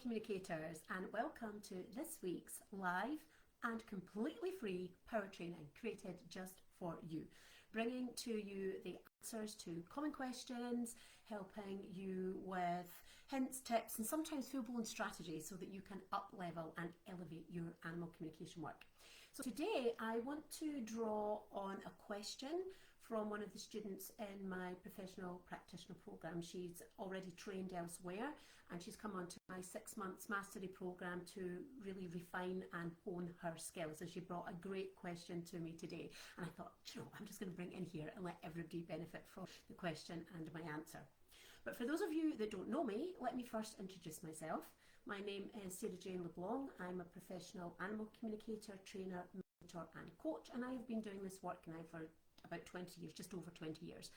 communicators, and welcome to this week's live and completely free power training created just for you, bringing to you the answers to common questions, helping you with hints, tips and sometimes full-blown strategies so that you can up level and elevate your animal communication work. So today I want to draw on a question from one of the students in my professional practitioner program. She's already trained elsewhere and she's come on to my 6 months mastery program to really refine and hone her skills. And she brought a great question to me today. And I thought, you know, I'm just going to bring it in here and let everybody benefit from the question and my answer. But for those of you that don't know me, let me first introduce myself. My name is Sarah Jane LeBlanc. I'm a professional animal communicator, trainer, mentor and coach, and I have been doing this work now for about 20 years, just over 20 years.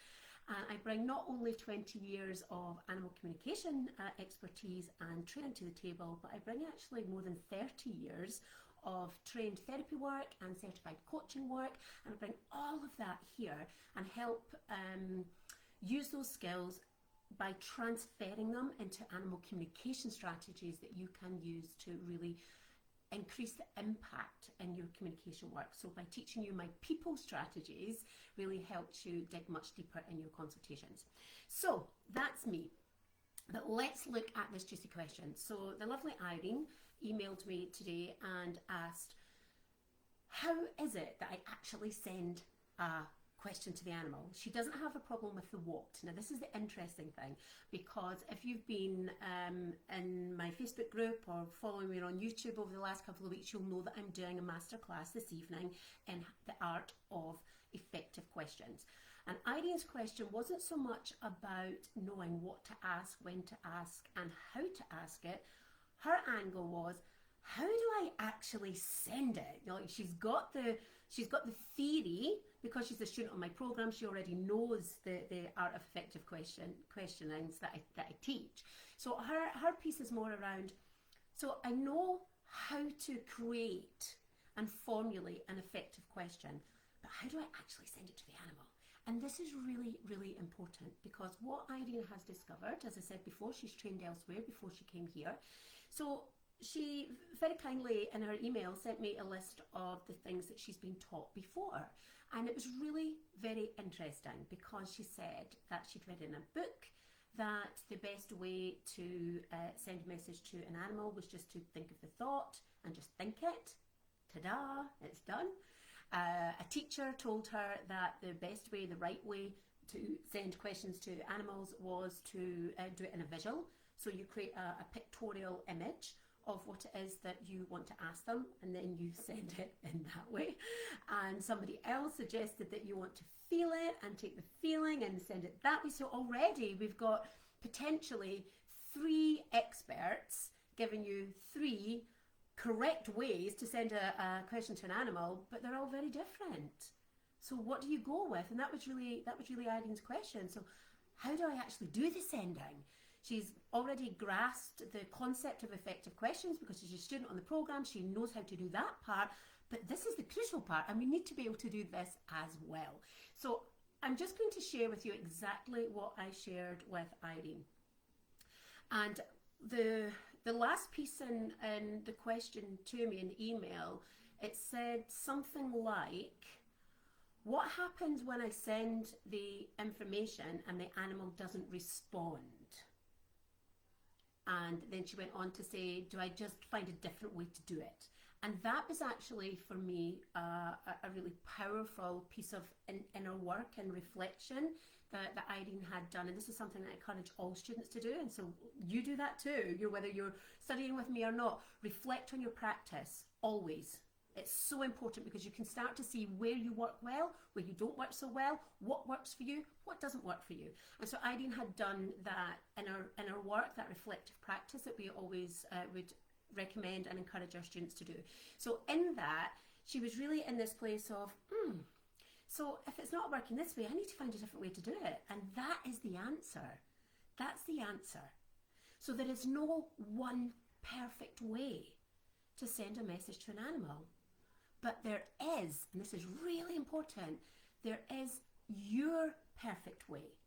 And I bring not only 20 years of animal communication expertise and training to the table, but I bring actually more than 30 years of trained therapy work and certified coaching work, and I bring all of that here and help use those skills by transferring them into animal communication strategies that you can use to really increase the impact in your communication work. So by teaching you my people strategies really helps you dig much deeper in your consultations. So that's me. But let's look at this juicy question. So the lovely Irene emailed me today and asked, how is it that I actually send a question to the animal? She doesn't have a problem with the what. Now this is the interesting thing, because if you've been in my Facebook group or following me on YouTube over the last couple of weeks, you'll know that I'm doing a masterclass this evening in the art of effective questions. And Irene's question wasn't so much about knowing what to ask, when to ask and how to ask it. Her angle was, how do I actually send it? You know, like she's got the theory, because she's a student on my program. She already knows the art of effective questionings that I teach. So her piece is more around, so I know how to create and formulate an effective question, but how do I actually send it to the animal? And this is really, really important, because what Irene has discovered, as I said before, she's trained elsewhere before she came here. So she very kindly in her email sent me a list of the things that she's been taught before. And it was really very interesting, because she said that she'd read in a book that the best way to send a message to an animal was just to think of the thought and just think it. Ta-da, it's done. A teacher told her that the best way, the right way to send questions to animals was to do it in a visual. So you create a pictorial image of what it is that you want to ask them, and then you send it in that way. And somebody else suggested that you want to feel it and take the feeling and send it that way. So already we've got potentially 3 experts giving you 3 correct ways to send a question to an animal, but they're all very different. So what do you go with? And that was really Irene's question. So how do I actually do the sending? She's already grasped the concept of effective questions because she's a student on the program. She knows how to do that part, but this is the crucial part, and we need to be able to do this as well. So I'm just going to share with you exactly what I shared with Irene. And the last piece in the question to me in the email, it said something like, what happens when I send the information and the animal doesn't respond? And then she went on to say, do I just find a different way to do it? And that was actually, for me, a really powerful piece of inner work and reflection that Irene had done. And this is something that I encourage all students to do. And so you do that too. Whether you're studying with me or not, reflect on your practice, always. It's so important, because you can start to see where you work well, where you don't work so well, what works for you, what doesn't work for you. And so Irene had done that inner work, that reflective practice that we always would recommend and encourage our students to do. So in that, she was really in this place of, so if it's not working this way, I need to find a different way to do it. And that is the answer. That's the answer. So there is no one perfect way to send a message to an animal. But there is, and this is really important, there is your perfect way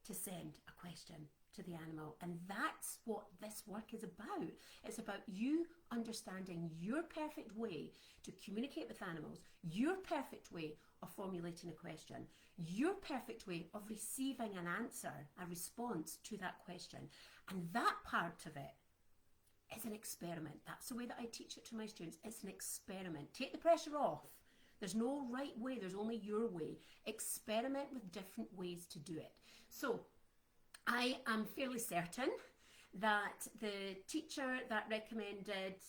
to send a question to the animal. And that's what this work is about. about. It's about you understanding your perfect way to communicate with animals, your perfect way of formulating a question, your perfect way of receiving an answer, a response to that question. And that part of it is an experiment. That's the way that I teach it to my students. It's an experiment. Take the pressure off. There's no right way, there's only your way. Experiment with different ways to do it. So I am fairly certain that the teacher that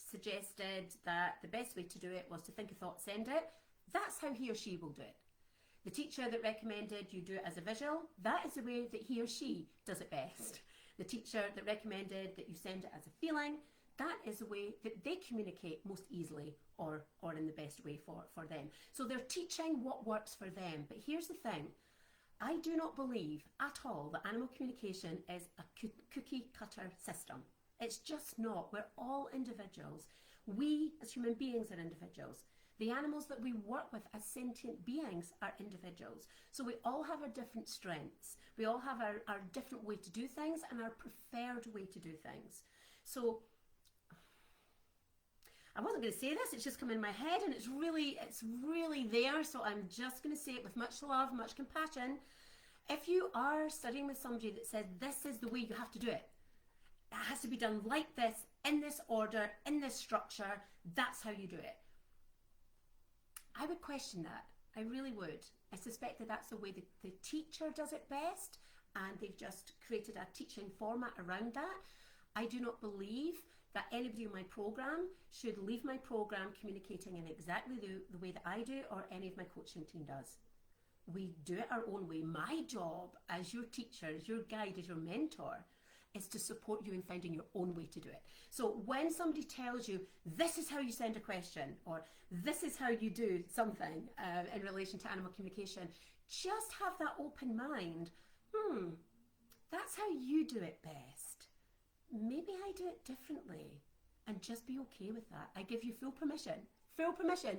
suggested that the best way to do it was to think a thought, send it. That's how he or she will do it. The teacher that recommended you do it as a visual, that is the way that he or she does it best. The teacher that recommended that you send it as a feeling, that is the way that they communicate most easily or in the best way for them. So they're teaching what works for them. But here's the thing. I do not believe at all that animal communication is a cookie cutter system. It's just not. We're all individuals. We as human beings are individuals. The animals that we work with as sentient beings are individuals. So we all have our different strengths. We all have our different way to do things and our preferred way to do things. So I wasn't going to say this, it's just come in my head and it's really there, so I'm just going to say it with much love, much compassion. If you are studying with somebody that says this is the way you have to do it has to be done like this, in this order, in this structure, that's how you do it, I would question that. I really would. I suspect that that's the way the teacher does it best, and they've just created a teaching format around that. I do not believe that anybody in my program should leave my program communicating in exactly the way that I do or any of my coaching team does. We do it our own way. My job as your teacher, as your guide, as your mentor, is to support you in finding your own way to do it. So when somebody tells you, this is how you send a question, or this is how you do something in relation to animal communication, just have that open mind. That's how you do it best. Maybe I do it differently, and just be okay with that. I give you full permission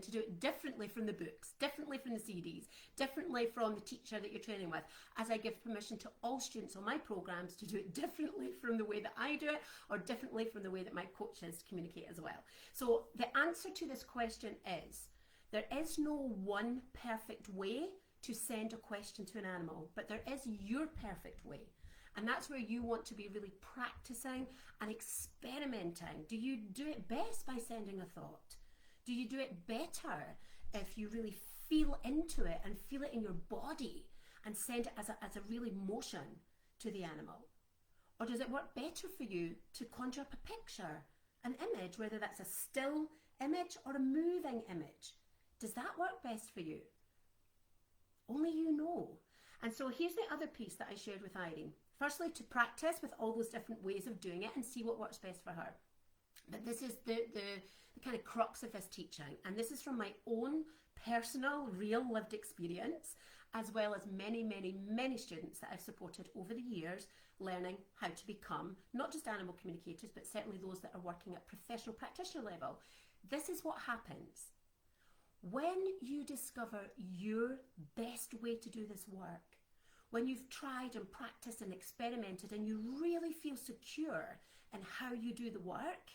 to do it differently from the books, differently from the CDs, differently from the teacher that you're training with, as I give permission to all students on my programs to do it differently from the way that I do it, or differently from the way that my coaches communicate as well. So the answer to this question is, there is no one perfect way to send a question to an animal, but there is your perfect way. And that's where you want to be really practicing and experimenting. Do you do it best by sending a thought? Do you do it better if you really feel into it and feel it in your body and send it as a really motion to the animal? Or does it work better for you to conjure up a picture, an image, whether that's a still image or a moving image? Does that work best for you? Only you know. And so here's the other piece that I shared with Irene. Firstly, to practice with all those different ways of doing it and see what works best for her. But this is the kind of crux of this teaching. And this is from my own personal, real lived experience, as well as many, many, many students that I've supported over the years, learning how to become not just animal communicators, but certainly those that are working at professional practitioner level. This is what happens. When you discover your best way to do this work, when you've tried and practiced and experimented and you really feel secure in how you do the work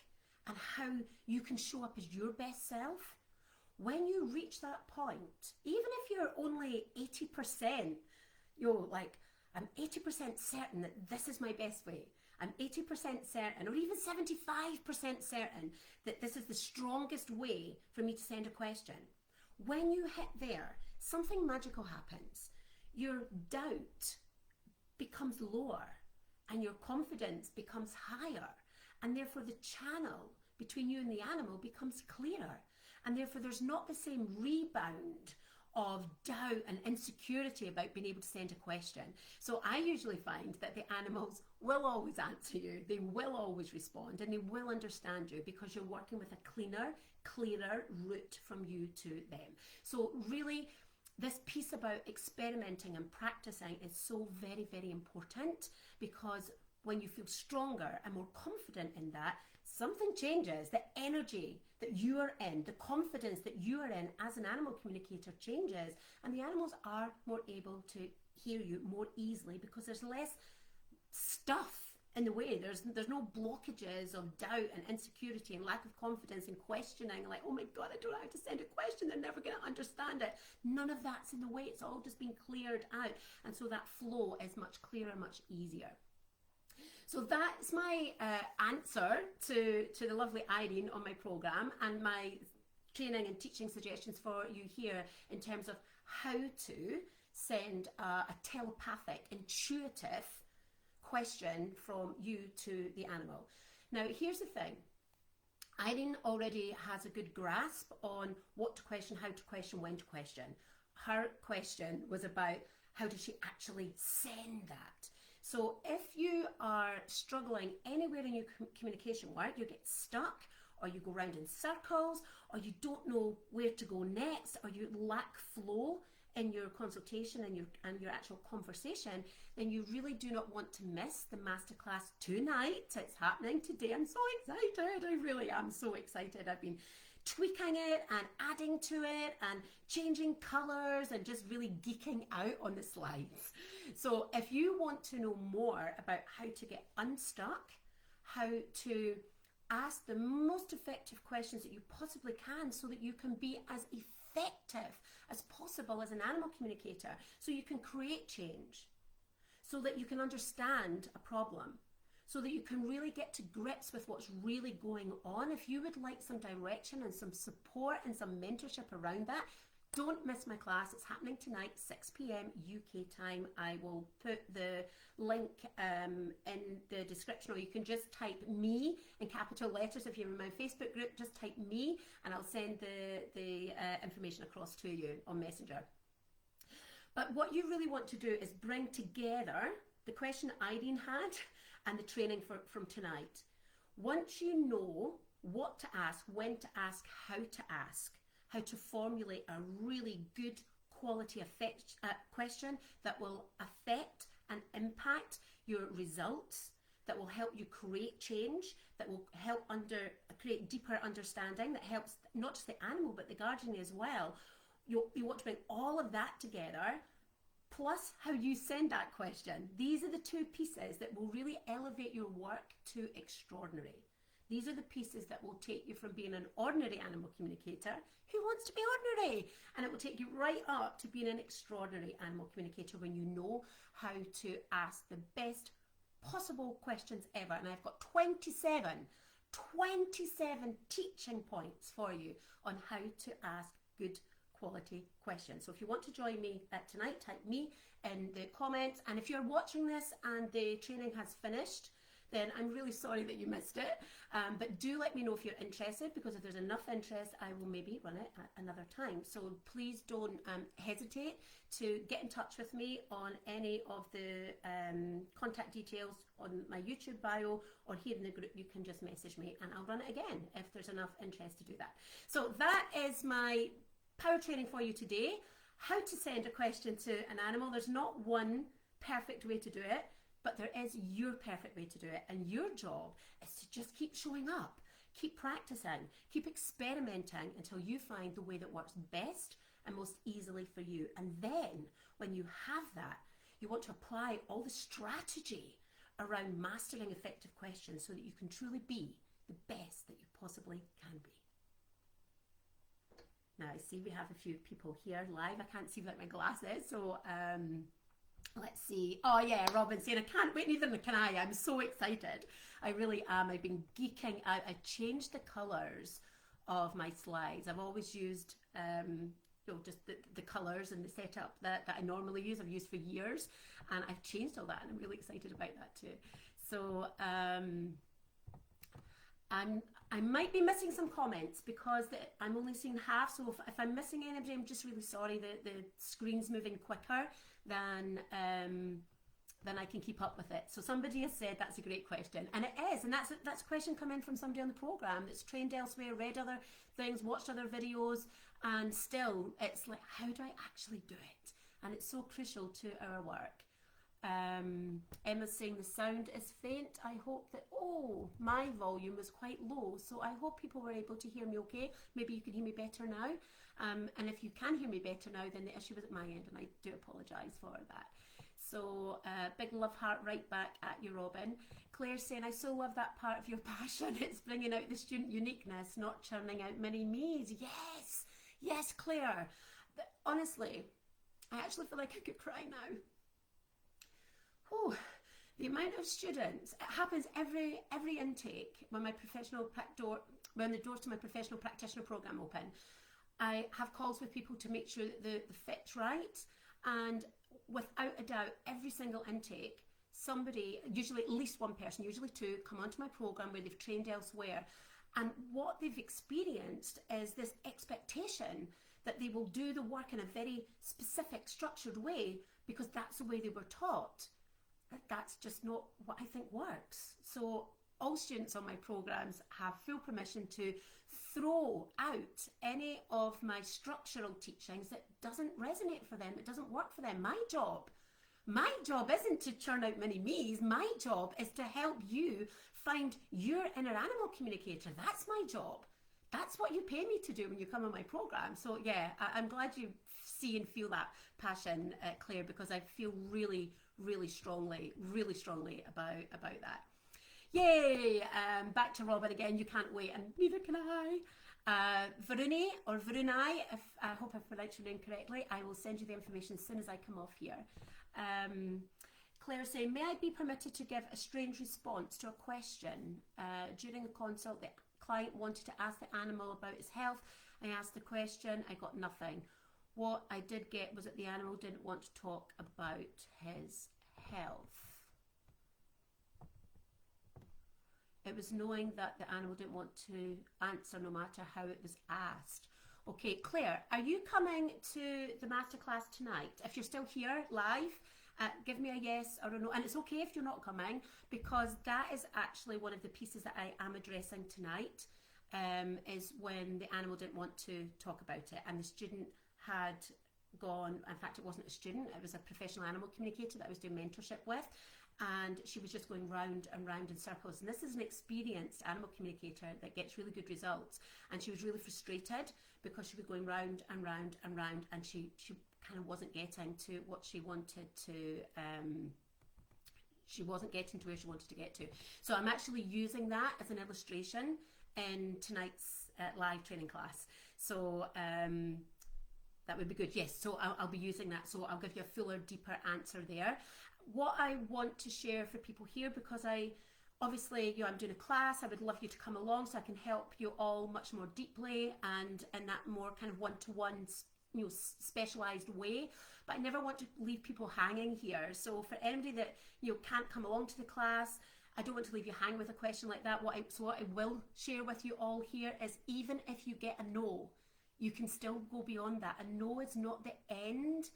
and how you can show up as your best self, when you reach that point, even if you're only 80%, like, I'm 80% certain that this is my best way, I'm 80% certain, or even 75% certain that this is the strongest way for me to send a question. When you hit there, something magical happens. Your doubt becomes lower and your confidence becomes higher, and therefore the channel between you and the animal becomes clearer, and therefore there's not the same rebound of doubt and insecurity about being able to send a question. So I usually find that the animals will always answer you, they will always respond, and they will understand you because you're working with a clearer route from you to them. So really, this piece about experimenting and practicing is so very, very important, because when you feel stronger and more confident in that, something changes. The energy that you are in, the confidence that you are in as an animal communicator changes, and the animals are more able to hear you more easily because there's less stuff in the way. There's no blockages of doubt and insecurity and lack of confidence and questioning, like, oh my God, I don't know how to send a question, they're never going to understand it. None of that's in the way. It's all just been cleared out, and so that flow is much clearer, much easier. So that's my answer to the lovely Irene on my program, and my training and teaching suggestions for you here in terms of how to send a telepathic, intuitive question from you to the animal. Now, here's the thing. Irene already has a good grasp on what to question, how to question, when to question. Her question was about how does she actually send that? So if you are struggling anywhere in your communication work, you get stuck, or you go round in circles, or you don't know where to go next, or you lack flow in your consultation and your actual conversation, then you really do not want to miss the masterclass tonight. It's happening today. I'm so excited. I really am so excited. I've been tweaking it and adding to it and changing colors and just really geeking out on the slides. So if you want to know more about how to get unstuck, how to ask the most effective questions that you possibly can so that you can be as effective as possible as an animal communicator, so you can create change, so that you can understand a problem, so that you can really get to grips with what's really going on. If you would like some direction and some support and some mentorship around that, don't miss my class. It's happening tonight, 6 p.m. UK time. I will put the link in the description, or you can just type me in capital letters. If you're in my Facebook group, just type me and I'll send the information across to you on Messenger. But what you really want to do is bring together the question Irene had and the training from tonight. Once you know what to ask, when to ask, how to ask, how to formulate a really good quality question that will affect and impact your results, that will help you create change, that will help create deeper understanding, that helps not just the animal but the guardian as well. You want to bring all of that together, plus how you send that question. These are the two pieces that will really elevate your work to extraordinary. These are the pieces that will take you from being an ordinary animal communicator who wants to be ordinary, and it will take you right up to being an extraordinary animal communicator when you know how to ask the best possible questions ever. And I've got 27 teaching points for you on how to ask good quality questions. So if you want to join me tonight, type me in the comments. And if you're watching this and the training has finished, then I'm really sorry that you missed it. But do let me know if you're interested, because if there's enough interest, I will maybe run it at another time. So please don't hesitate to get in touch with me on any of the contact details on my YouTube bio, or here in the group. You can just message me and I'll run it again if there's enough interest to do that. So that is my power training for you today. How to send a question to an animal. There's not one perfect way to do it, but there is your perfect way to do it, and your job is to just keep showing up, keep practicing, keep experimenting until you find the way that works best and most easily for you. And then when you have that, you want to apply all the strategy around mastering effective questions so that you can truly be the best that you possibly can be. Now I see we have a few people here live. I can't see without my glasses, so let's see. Oh yeah, Robin saying, I can't wait, neither can I. I'm so excited. I really am. I've been geeking out. I changed the colours of my slides. I've always used just the colours and the setup that I normally use. I've used for years, and I've changed all that, and I'm really excited about that too. So I might be missing some comments because I'm only seeing half, so if I'm missing anybody, I'm just really sorry. The screen's moving quicker than I can keep up with it. So somebody has said that's a great question, and it is, and that's a question come in from somebody on the program that's trained elsewhere, read other things, watched other videos, and still it's like, how do I actually do it? And it's so crucial to our work. Emma's saying the sound is faint. I hope that, my volume was quite low, so I hope people were able to hear me okay. Maybe you can hear me better now. And if you can hear me better now, then the issue was at my end, and I do apologise for that. So big love heart right back at you, Robin. Claire saying, I so love that part of your passion. It's bringing out the student uniqueness, not churning out many me's. Yes, yes, Claire. Honestly, I actually feel like I could cry now. Oh, the amount of students, it happens every intake when when the doors to my professional practitioner program open. I have calls with people to make sure that the fit's right, and without a doubt, every single intake, somebody, usually at least one person, usually two, come onto my program where they've trained elsewhere, and what they've experienced is this expectation that they will do the work in a very specific, structured way because that's the way they were taught. That's just not what I think works. So all students on my programs have full permission to throw out any of my structural teachings that doesn't resonate for them, it doesn't work for them. My job isn't to churn out many me's. My job is to help you find your inner animal communicator. That's my job. That's what you pay me to do when you come on my program. So yeah, I'm glad you see and feel that passion, Claire, because I feel really strongly about that. Yay! Back to Robin again. You can't wait, and neither can I. Varuni or Varunai, if I hope I've pronounced your name correctly. I will send you the information as soon as I come off here. Claire saying, may I be permitted to give a strange response to a question? During the consult, the client wanted to ask the animal about his health. I asked the question, I got nothing. What I did get was that the animal didn't want to talk about his health. It was knowing that the animal didn't want to answer no matter how it was asked. Okay, Claire, are you coming to the masterclass tonight? If you're still here live, give me a yes or a no. And it's okay if you're not coming, because that is actually one of the pieces that I am addressing tonight, is when the animal didn't want to talk about it. And the student had gone, in fact, it wasn't a student, it was a professional animal communicator that I was doing mentorship with. And she was just going round and round in circles. And this is an experienced animal communicator that gets really good results. And she was really frustrated because she was going round and round and round, and she kind of wasn't getting to what she wanted to, she wasn't getting to where she wanted to get to. So I'm actually using that as an illustration in tonight's live training class. So that would be good. Yes, so I'll be using that. So I'll give you a fuller, deeper answer there. What I want to share for people here, because obviously, I'm doing a class, I would love you to come along so I can help you all much more deeply and in that more kind of one-to-one, specialized way. But I never want to leave people hanging here. So for anybody that can't come along to the class, I don't want to leave you hanging with a question like that. What I will share with you all here is, even if you get a no, you can still go beyond that. A no is not the end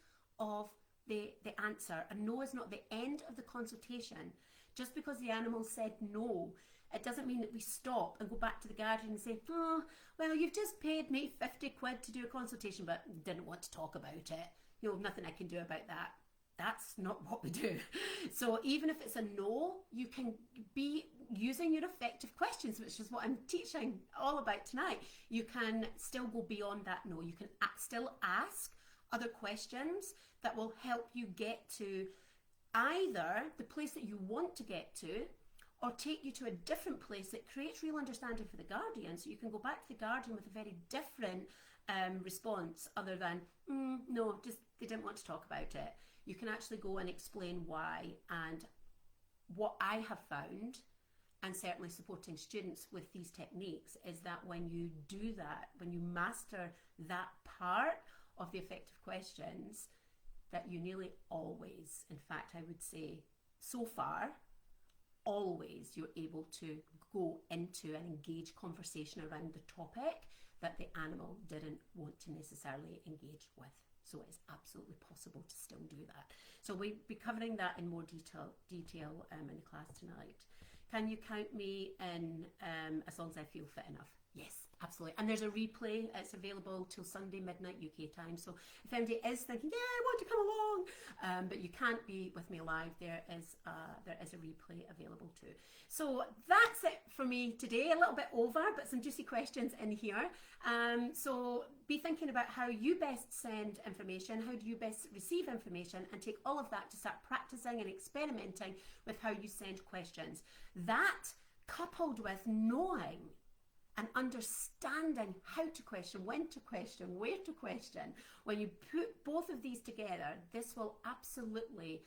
of the answer. A no is not the end of the consultation. Just because the animal said no, it doesn't mean that we stop and go back to the guardian and say, oh, well, you've just paid me 50 quid to do a consultation, but didn't want to talk about it. Nothing I can do about that. That's not what we do. So even if it's a no, you can be using your effective questions, which is what I'm teaching all about tonight. You can still go beyond that no. You can still ask other questions that will help you get to either the place that you want to get to, or take you to a different place that creates real understanding for the guardian. So you can go back to the guardian with a very different response, other than, no, just they didn't want to talk about it. You can actually go and explain why. And what I have found, and certainly supporting students with these techniques, is that when you do that, when you master that part of the effective questions, that you nearly always, in fact, I would say so far, always you're able to go into and engage conversation around the topic that the animal didn't want to necessarily engage with. So it's absolutely possible to still do that. So we'll be covering that in more detail in the class tonight. Can you count me in as long as I feel fit enough? Yes, Absolutely. And there's a replay. It's available till Sunday midnight UK time. So if anybody is thinking, yeah, I want to come along, but you can't be with me live, there is a replay available too. So that's it for me today. A little bit over, but some juicy questions in here. So be thinking about how you best send information, how do you best receive information, and take all of that to start practicing and experimenting with how you send questions. That, coupled with knowing and understanding how to question, when to question, where to question, when you put both of these together, this will absolutely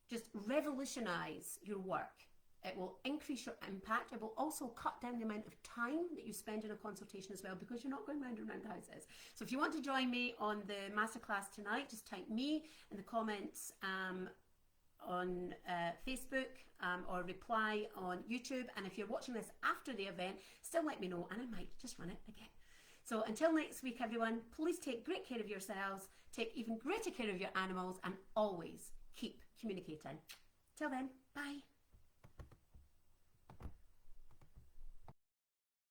just revolutionize your work. It will increase your impact. It will also cut down the amount of time that you spend in a consultation as well, because you're not going round and round houses. So if you want to join me on the masterclass tonight, just type me in the comments on Facebook or reply on YouTube. And if you're watching this after the event, still let me know and I might just run it again. So until next week, everyone, please take great care of yourselves, take even greater care of your animals, and always keep communicating. Till then, bye.